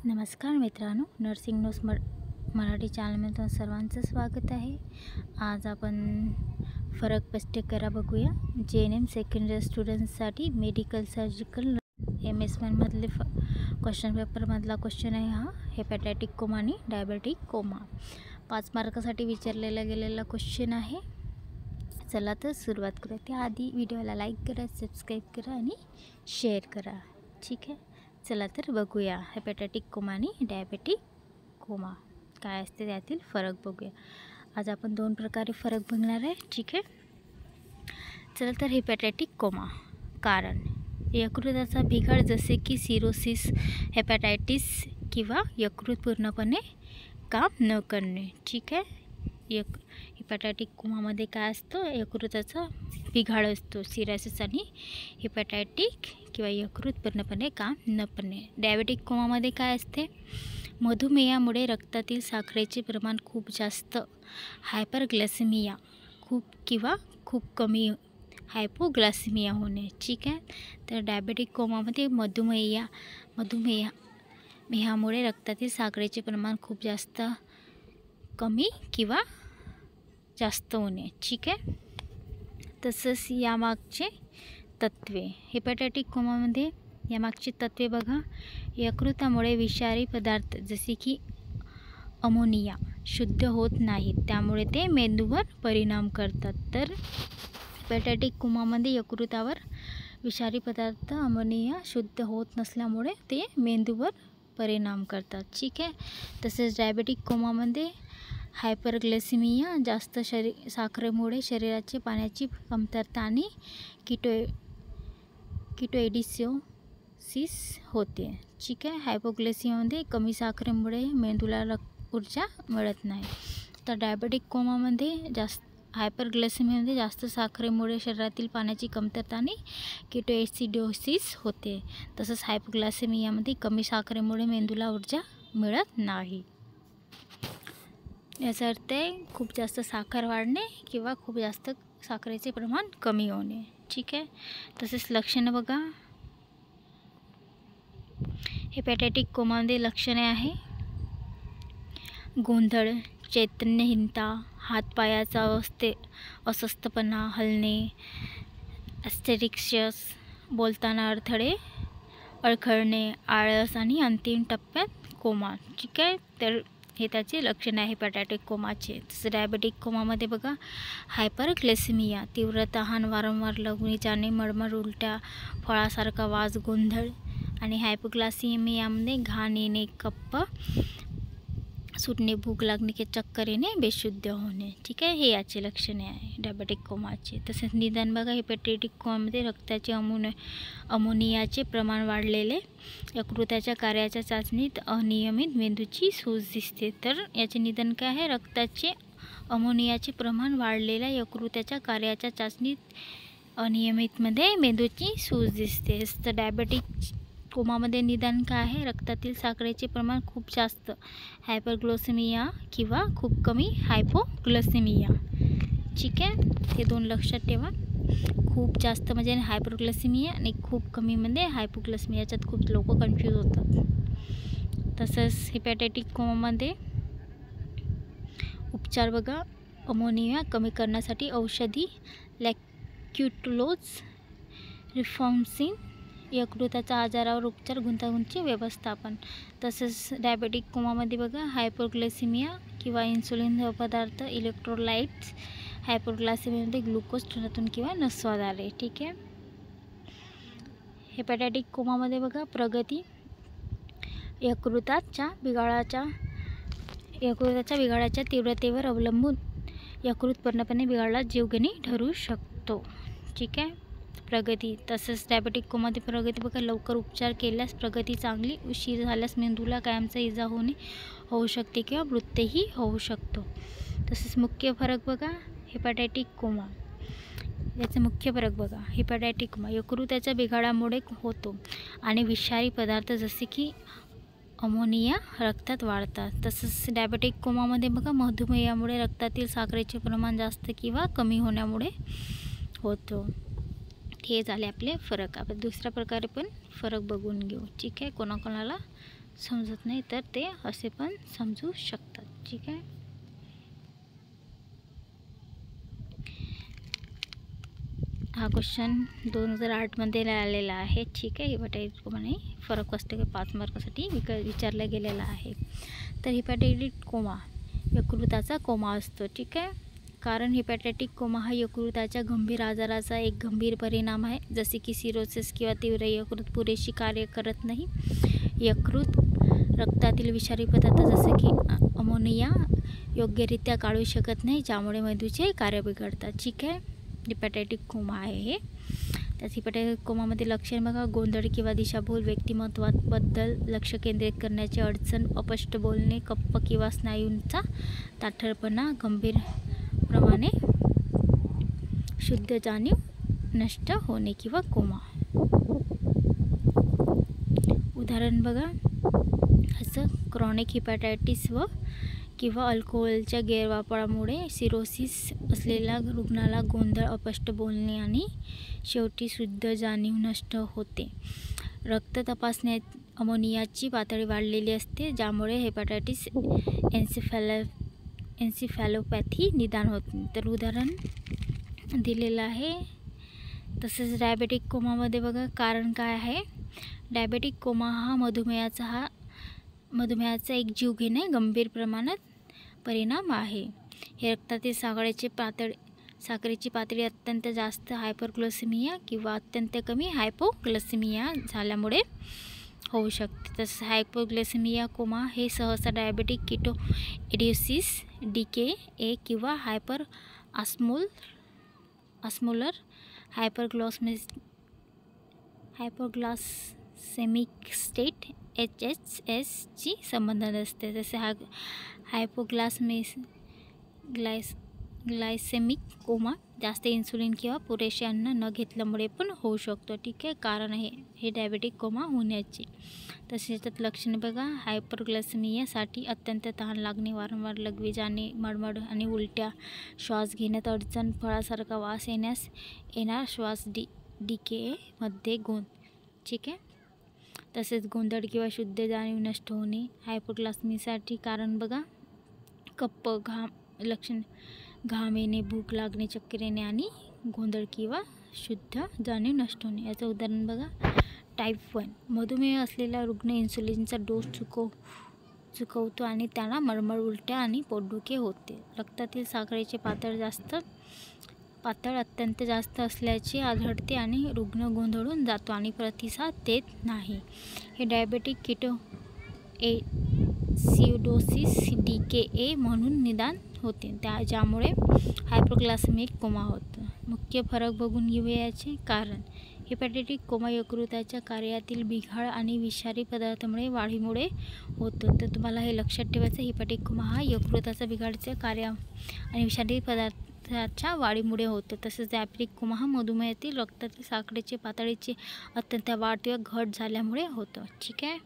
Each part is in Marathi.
नमस्कार मित्रांनो, नर्सिंग न्यूज मराठी चॅनलमध्ये सर्वांचं स्वागत आहे। आज आपण फरक स्पष्ट करा बघूया। JNM सेकंड इयर स्टुडंट्ससाठी मेडिकल सर्जिकल MS1 मधले क्वेश्चन पेपर मधला क्वेश्चन आहे हा। हेपॅटायटिक कोमा आणि डायबेटिक कोमा 5 मार्कासाठी विचारलेला गेलेला क्वेश्चन आहे। चला तर सुरुवात करूया। त्याआधी व्हिडिओला लाईक करा, सबस्क्राईब करा आणि शेअर करा, ठीक आहे। चला तर बघूया हेपॅटायटिक कोमा आणि डायबेटिक कोमा काय असते, त्यातील फरक बघूया। आज आपण 2 प्रकारे फरक बघणार आहे, ठीक आहे। चला तर हेपॅटायटिक कोमा कारण यकृताचा बिघाड जसे की सिरोसिस, हेपॅटायटिस किंवा यकृत पूर्णपणे काम न करणे, ठीक आहे। हेपॅटायटिक कोमामध्ये काय असतं, यकृताचा बिघाड असतो, सिरोसिस आणि हेपॅटायटिक किंवा यकृत पूर्णपणे काम न करणे। डायबेटिक कोमामध्ये काय असते, मधुमेहामुळे रक्तातील साखरेचे प्रमाण खूप जास्त, हायपरग्लायसेमिया खूप कमी, हायपोग्लायसेमिया होणे, ठीक आहे। तर डायबेटिक कोमामध्ये मधुमेहामुळे रक्तातील साखरेचे प्रमाण खूप जास्त, कमी किंवा जास्त होणे, ठीक आहे। तसंच यामागचे तत्वे, हेपॅटायटिक कोमामध्ये यामागची तत्वे बघा। यकृतामुळे विषारी पदार्थ जसे की अमोनिया शुद्ध होत नाहीत, त्यामुळे ते मेंदूवर परिणाम करतात। तर हेपॅटायटिक कोमामध्ये यकृतावर विषारी पदार्थ अमोनिया शुद्ध होत नसल्यामुळे ते मेंदूवर परिणाम करतात, ठीक आहे। तसेच डायबेटिक कोमामध्ये हायपरग्लायसेमिया, जास्त साखरेमुळे शरीराची पाण्याची कमतरता आणि किटोएडिसिस होते, ठीक आहे। हायपोग्लायसेमियामध्ये कमी साखरेमुळे मेंदूला ऊर्जा मिळत नाही। तर डायबेटिक कोमामध्ये हायपरग्लायसेमियामध्ये जास्त साखरेमुळे शरीरातील पाण्याची कमतरता आणि किटोएसिडोसिस होते। तसंच हायपोग्लायसेमियामध्ये कमी साखरेमुळे मेंदूला ऊर्जा मिळत नाही। याचा अर्थ आहे खूप जास्त साखर वाढणे किंवा खूप जास्त साखरेचे प्रमाण कमी होणे, ठीक आहे। तसेच लक्षणं बघा। हेपॅटायटिक कोमामध्ये लक्षणे आहे गोंधळ, चैतन्यहीनता, हातपायाचा अस्वस्थपणा, हलणे, ॲस्टेरिक्सिस, बोलताना अडखळणे, आळस आणि अंतिम टप्प्यात कोमा, ठीक आहे। तर हे त्याचे लक्षण आहे हेपॅटायटिक कोमाचे। तसं डायबेटिक कोमामध्ये बघा, हायपरग्लायसेमिया, तीव्र तहान, वारंवार लघवी जाणे, मळमळ, उलट्या, फळासारखा वास, गोंधळ आणि हायपोग्लायसेमियामध्ये घाण येणे, कप्प सुटणे, भूक लागणे, चक्कर येणे, बेशुद्ध होणे, ठीक आहे। हे याचे लक्षणे आहे डायबेटिक कोमाचे। तसेच निदान बघा, हेपॅटायटिक कोमामध्ये रक्ताचे अमोनियाचे प्रमाण वाढलेले, यकृताच्या कार्याच्या चाचणीत अनियमित मेंदूची सूज दिसते। तर याचे निदान काय आहे, रक्ताचे अमोनियाचे प्रमाण वाढलेल्या यकृताच्या कार्याच्या चाचणीत अनियमितमध्ये मेंदूची सूज दिसते। तर डायबेटिक कोमामध्ये निदान काय आहे, रक्तातील साखरेचे प्रमाण खूप जास्त, हायपरग्लायसेमिया किंवा खूप कमी, हायपोग्लायसेमिया, ठीक आहे। हे 2 लक्षात ठेवा। खूप जास्त म्हणजे हायपरग्लायसेमिया आणि खूप कमी म्हणजे हायपोग्लायसेमिया, याच्यात खूप लोक कन्फ्यूज होतात। तसंच हेपॅटायटिक कोमामध्ये उपचार बघा, अमोनिया कमी करण्यासाठी औषधी, लॅक्ट्युलोज, रिफॉर्मसिन, यकृताच्या आजारावर उपचार, गुंतागुंतीचे व्यवस्थापन। तसंच डायबेटिक कोमामध्ये बघा, हायपोग्लायसेमिया किंवा इन्सुलिन पदार्थ, इलेक्ट्रोलाइट्स, हायपोग्लायसेमियामध्ये ग्लुकोज ठरतून किंवा नसवाद्वारे, ठीक आहे। हेपॅटायटिक कोमामध्ये बघा, प्रगती यकृताच्या बिघाडाच्या तीव्रतेवर अवलंबून यकृत पूर्णपणे बिघडला जीवघेणी ठरू शकतो, ठीक आहे। प्रगती, तसंच डायबेटिक कोमामध्ये प्रगती बघा, लवकर उपचार केल्यास प्रगती चांगली, उशीर झाल्यास मेंदूला कायमचा इजा होऊ शकते किंवा मृत्यूही होऊ शकतो। तसंच मुख्य फरक बघा, हेपॅटायटिक कोमा याचा मुख्य फरक बघा, हेपॅटायटिक कोमा यकृताच्या बिघाडामुळे होतो आणि विषारी पदार्थ जसे की अमोनिया रक्तात वाढतात। तसंच डायबेटिक कोमामध्ये बघा, मधुमेहामुळे रक्तातील साखरेचे प्रमाण जास्त किंवा कमी होण्यामुळे होतो। हे झाले आपले फरक। आपण दुसऱ्या प्रकारे पण फरक बघून घेऊ, ठीक आहे, कोणाकोणाला समजत नाही तर ते असे पण समजू शकतात. ठीक आहे. हा क्वेश्चन 2008मध्ये आलेला आहे. ठीक आहे. हिपॅटायटिस कोमाने फरक स्पष्ट 5 मार्कासाठी विचारला गेलेला आहे. तर हिपॅटायटिस कोमा यकृताचा कोमा असतो. ठीक आहे. कारण हिपॅटायटिक कोमा हा यकृताच्या गंभीर आजाराचा एक गंभीर परिणाम आहे. जसे की सिरोसिस किंवा तीव्र यकृत पुरेशी कार्य करत नाही. यकृत रक्तातील विषारी पदार्थ जसे की अमोनिया योग्यरित्या काढू शकत नाही, ज्यामुळे मेंदूचे कार्य बिघडतात. ठीक आहे. हिपॅटायटिक कोमा आहे हे. त्याच हिपॅटायटिक कोमामध्ये लक्षण बघा, गोंधळ किंवा दिशाभूल, व्यक्तिमत्वाबद्दल लक्ष केंद्रित करण्याची अडचण, अपष्ट बोलणे, कप्प किंवा स्नायूंचा ताठरपणा, गंभीर प्रमाणे शुद्ध जाणीव नष्ट होणे किंवा कोमा. उदाहरण बघा, असं क्रॉनिक हिपॅटायटिस किंवा अल्कोहोलच्या गैरवापरामुळे सिरोसिस असलेल्या रुग्णाला गोंधळ, अपष्ट बोलणे आणि शेवटी शुद्ध जाणीव नष्ट होते. रक्त तपासण्यात अमोनियाची पातळी वाढलेली असते, ज्यामुळे हेपॅटायटिस एन्सेफॅलोपॅथी निदान होते. तर उदाहरण दिलेलं आहे. तसेच डायबेटिक कोमामध्ये बघा, कारण काय आहे. डायबेटिक कोमा हा मधुमेहाचा एक जीव घेणे गंभीर प्रमाणात परिणाम आहे. हे रक्तातील साखरेची पातळी अत्यंत जास्त हायपरग्लायसेमिया किंवा अत्यंत कमी हायपोग्लायसेमिया झाल्यामुळे होऊ शकते. तसंच हायपोग्लायसेमिया कोमा हे सहसा डायबेटिक किटोएसिडोसिस, DKA किंवा हायपरऑस्मोलर हायपोग्लायसेमिक स्टेट HHS ची संबंधित असते. जसे ग्लायसेमिक कोमा जास्त इन्सुलिन किंवा पुरेसे अन्न न घेतल्यामुळे पण होऊ शकतो. ठीक आहे. कारण हे डायबेटिक कोमा होण्याची. तसेच त्यात लक्षणे बघा, हायपरग्लायसेमियासाठी अत्यंत तहान लागणे, वारंवार लघवी जाणे, मळमळ आणि उलट्या, श्वास घेण्यात अडचण, फळासारखा वास येणार, श्वास DKA मध्ये ठीक आहे. तसेच गोंधळ किंवा शुद्ध जाणीव नष्ट होणे. हायपोग्लायसेमियासाठी कारण बघा, कप्प, घाम येणे, भूक लागणे, चक्कर येणे आणि गोंधळ किंवा शुद्ध जाणीव नष्ट होणे. याचं उदाहरण बघा, टाईप 1 मधुमेह असलेला रुग्ण इन्सुलिनचा डोस चुकवतो आणि त्याला मळमळ, उलट्या आणि पोटदुखी होते. रक्तातील साखरेचे पातळ अत्यंत जास्त असल्याचे आढळते आणि रुग्ण गोंधळून जातो आणि प्रतिसाद देत नाही. हे डायबेटिक किटोएसिडोसिस DKA म्हणून निदान होते, ज्यामुळे हायपोग्लायसेमिक कोमा होतो. मुख्य फरक बघून घेऊया याचे कारण. हिपॅटायटिक कोमा यकृताच्या कार्यातील बिघाड आणि विषारी पदार्थामुळे वाढीमुळे होतो. तर तुम्हाला हे लक्षात ठेवायचं, हिपॅटायटिक कोमा हा यकृताचा बिघाडच्या कार्य आणि विषारी पदार्थाच्या वाढीमुळे होतो. तसेच डायबेटिक कोमा हा मधुमेहातील रक्तातील साखरेची पातळीची अत्यंत वाढ किंवा घट झाल्यामुळे होतो. ठीक आहे.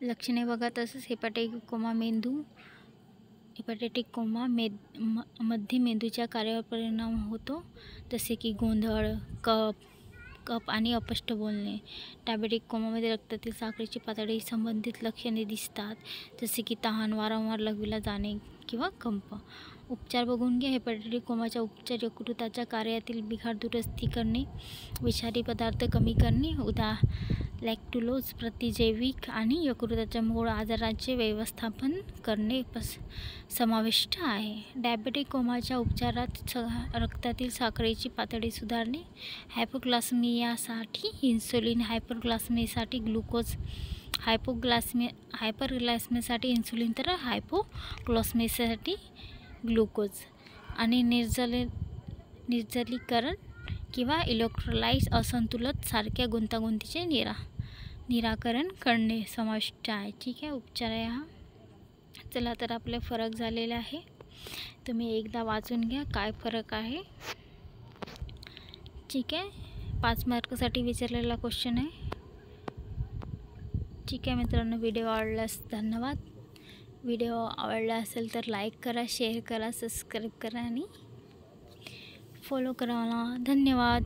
लक्षणे बघा. तसंच हिपॅटायटिक कोमा मध्ये मेंदूच्या कार्यावर परिणाम होतो, जसे की गोंधळ, कप आणि अपष्ट बोलणे. डायबेटिक कोमामध्ये रक्तातील साखरेची पातळी संबंधित लक्षणे दिसतात, जसे की तहान, वारंवार लघवीला जाणे किंवा कंप. उपचार बघून घ्या. हिपॅटायटिक कोमाचा उपचार यकृताच्या कार्यातील बिघाड दुरुस्ती करणे, विषारी पदार्थ कमी करणे, लॅक्टुलोज प्रतिजैविक आणि यकृताच्या मूळ आजाराचे व्यवस्थापन करणे समाविष्ट आहे. डायबेटिक कोमाच्या उपचारात रक्तातील साखरेची पातळी सुधारणे, हायपोग्लायसेमियासाठी इन्सुलिन, हायपरग्लायसेमियासाठी ग्लुकोज, हायपरग्लायसेमियासाठी इन्सुलिन तर हायपोग्लायसेमियासाठी ग्लुकोज आणि निर्जलीकरण किंवा इलेक्ट्रोलाइट्स असंतुलन सारख्या गुंतागुंतीचे निराकरण करणे समाविष्ट आहे. ठीक आहे. उपचार आहे हा. चला तर आपले फरक झालेला आहे. तुम्ही एकदा वाचून घ्या काय फरक आहे. ठीक आहे. 5 मार्कासाठी विचारलेला क्वेश्चन आहे. ठीक आहे मित्रांनो, व्हिडिओ आवडल्यास धन्यवाद. व्हिडिओ आवडला असेल तर लाईक करा, शेअर करा, सबस्क्राईब करा आणि फॉलो करा मला. धन्यवाद.